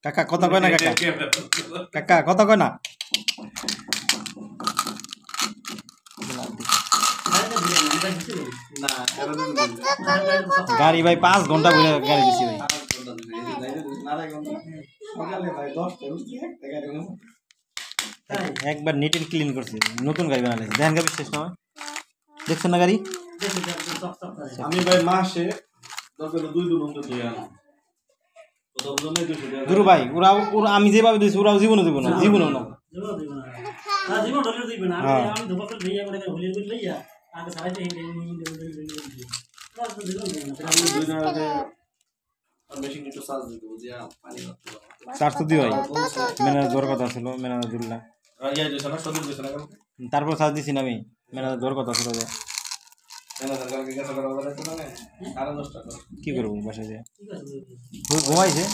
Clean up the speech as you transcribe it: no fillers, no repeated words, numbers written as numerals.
কাকা কথা কয় না কাকা কাকা কথা কয় না গাড়ি ভাই 5 ঘন্টা ঘুরে গাড়ি দিছি ভাই একবার নিট এন্ড ক্লিন করছি নতুন গাড়ি বানাইছি দেখেন গাড়ি শেষ না দেখছেন না গাড়ি আমি ভাই মাসে দরকার 2 দিন অন্তত ধুই আনা গুরু ভাই ওরা আমি যেভাবে দিয়েছি ওরাও জীবনে দিব না জীবনেও না জীবন ডলার দিবে না আমি ধোপা লইয়া করে হলির করে লইয়া আগে সারাইতে হেঁটে চার তো দিই ভাই ম্যানেজার জোর কথা ছিল ম্যানেজার দিল্লা তারপর চার্জ দিছি না আমি ম্যানেজার জোর কথা ছিল যে কি করবো বাসায় যে ঘুমাইছে